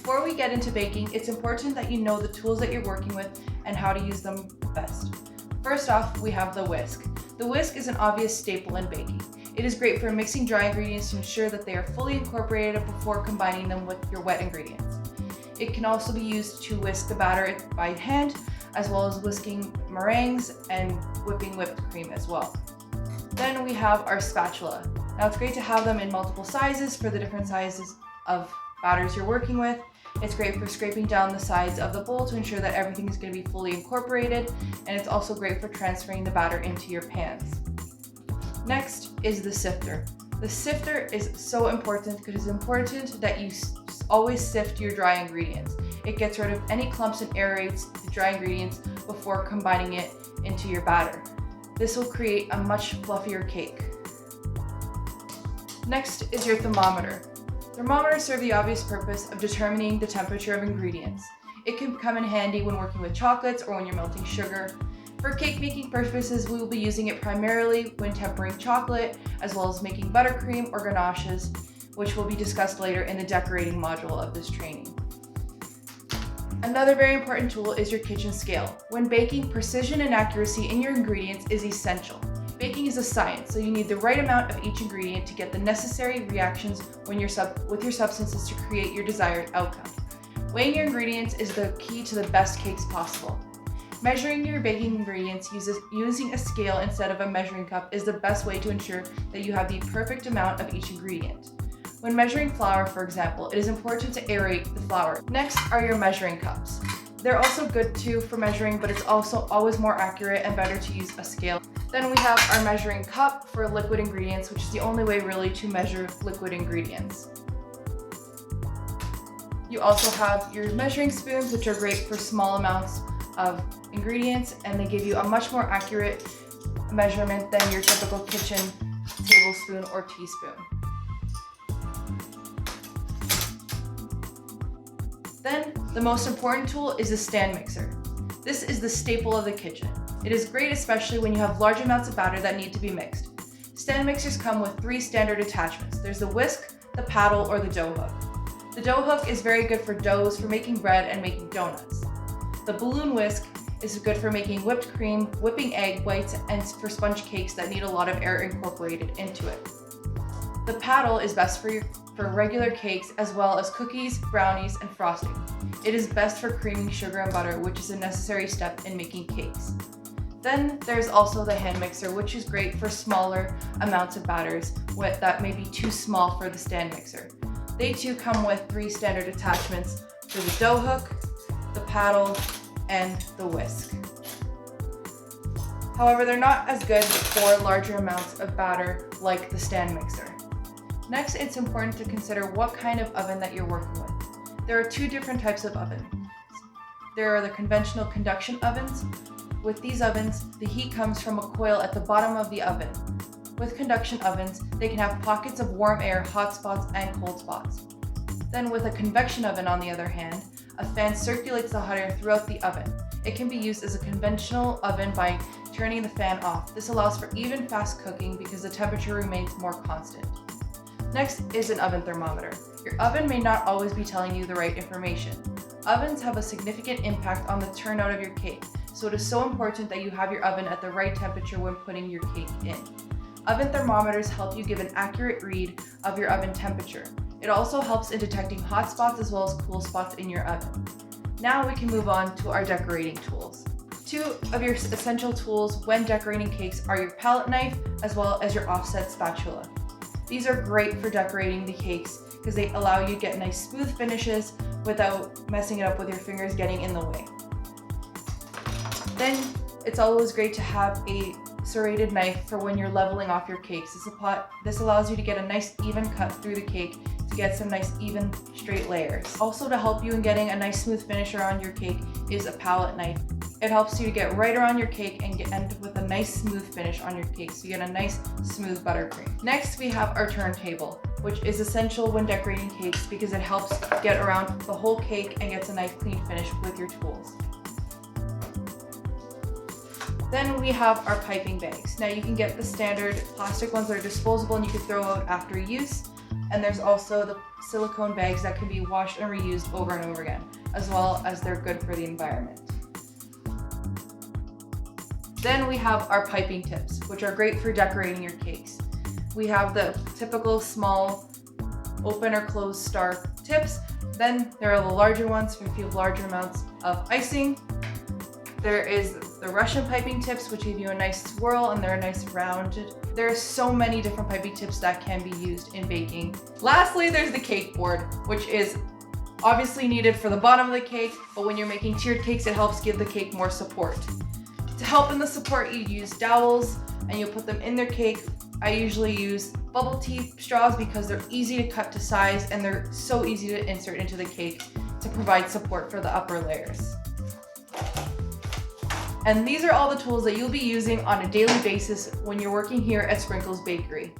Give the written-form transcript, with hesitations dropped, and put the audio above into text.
Before we get into baking, it's important that you know the tools that you're working with and how to use them best. First off, we have the whisk. The whisk is an obvious staple in baking. It is great for mixing dry ingredients to ensure that they are fully incorporated before combining them with your wet ingredients. It can also be used to whisk the batter by hand, as well as whisking meringues and whipping whipped cream as well. Then we have our spatula. Now it's great to have them in multiple sizes for the different sizes of batters you're working with. It's great for scraping down the sides of the bowl to ensure that everything is going to be fully incorporated, and it's also great for transferring the batter into your pans. Next is the sifter. The sifter is so important because it's important that you always sift your dry ingredients. It gets rid of any clumps and aerates the dry ingredients before combining it into your batter. This will create a much fluffier cake. Next is your thermometer. Thermometers serve the obvious purpose of determining the temperature of ingredients. It can come in handy when working with chocolates or when you're melting sugar. For cake making purposes, we will be using it primarily when tempering chocolate, as well as making buttercream or ganaches, which will be discussed later in the decorating module of this training. Another very important tool is your kitchen scale. When baking, precision and accuracy in your ingredients is essential. Baking is a science, so you need the right amount of each ingredient to get the necessary reactions with your substances to create your desired outcome. Weighing your ingredients is the key to the best cakes possible. Measuring your baking ingredients using a scale instead of a measuring cup is the best way to ensure that you have the perfect amount of each ingredient. When measuring flour, for example, it is important to aerate the flour. Next are your measuring cups. They're also good too for measuring, but it's also always more accurate and better to use a scale. Then we have our measuring cup for liquid ingredients, which is the only way really to measure liquid ingredients. You also have your measuring spoons, which are great for small amounts of ingredients, and they give you a much more accurate measurement than your typical kitchen tablespoon or teaspoon. Then, the most important tool is the stand mixer. This is the staple of the kitchen. It is great especially when you have large amounts of batter that need to be mixed. Stand mixers come with 3 standard attachments. There's the whisk, the paddle, or the dough hook. The dough hook is very good for doughs, for making bread and making donuts. The balloon whisk is good for making whipped cream, whipping egg whites, and for sponge cakes that need a lot of air incorporated into it. The paddle is best for regular cakes as well as cookies, brownies, and frosting. It is best for creaming sugar and butter, which is a necessary step in making cakes. Then there's also the hand mixer, which is great for smaller amounts of batters that may be too small for the stand mixer. They too come with 3 standard attachments for the dough hook, the paddle, and the whisk. However, they're not as good for larger amounts of batter like the stand mixer. Next, it's important to consider what kind of oven that you're working with. There are 2 different types of ovens. There are the conventional conduction ovens. With these ovens, the heat comes from a coil at the bottom of the oven. With conduction ovens, they can have pockets of warm air, hot spots, and cold spots. Then with a convection oven, on the other hand, a fan circulates the hot air throughout the oven. It can be used as a conventional oven by turning the fan off. This allows for even fast cooking because the temperature remains more constant. Next is an oven thermometer. Your oven may not always be telling you the right information. Ovens have a significant impact on the turnout of your cake, so it is so important that you have your oven at the right temperature when putting your cake in. Oven thermometers help you give an accurate read of your oven temperature. It also helps in detecting hot spots as well as cool spots in your oven. Now we can move on to our decorating tools. 2 of your essential tools when decorating cakes are your palette knife as well as your offset spatula. These are great for decorating the cakes because they allow you to get nice smooth finishes without messing it up with your fingers getting in the way. Then it's always great to have a serrated knife for when you're leveling off your cakes. This allows you to get a nice even cut through the cake to get some nice even straight layers. Also, to help you in getting a nice smooth finish around your cake is a palette knife. It helps you to get right around your cake and end with a nice smooth finish on your cake, so you get a nice smooth buttercream. Next, we have our turntable, which is essential when decorating cakes because it helps get around the whole cake and gets a nice clean finish with your tools. Then we have our piping bags. Now you can get the standard plastic ones that are disposable and you can throw out after use, And there's also the silicone bags that can be washed and reused over and over again, as well as they're good for the environment. Then we have our piping tips, which are great for decorating your cakes. We have the typical small open or closed star tips. Then there are the larger ones if you have larger amounts of icing. There is the Russian piping tips, which give you a nice swirl and they're nice rounded. There are so many different piping tips that can be used in baking. Lastly, there's the cake board, which is obviously needed for the bottom of the cake, but when you're making tiered cakes, it helps give the cake more support. To help in the support, you use dowels and you put them in their cake. I usually use bubble tea straws because they're easy to cut to size and they're so easy to insert into the cake to provide support for the upper layers. And these are all the tools that you'll be using on a daily basis when you're working here at Sprinkles Bakery.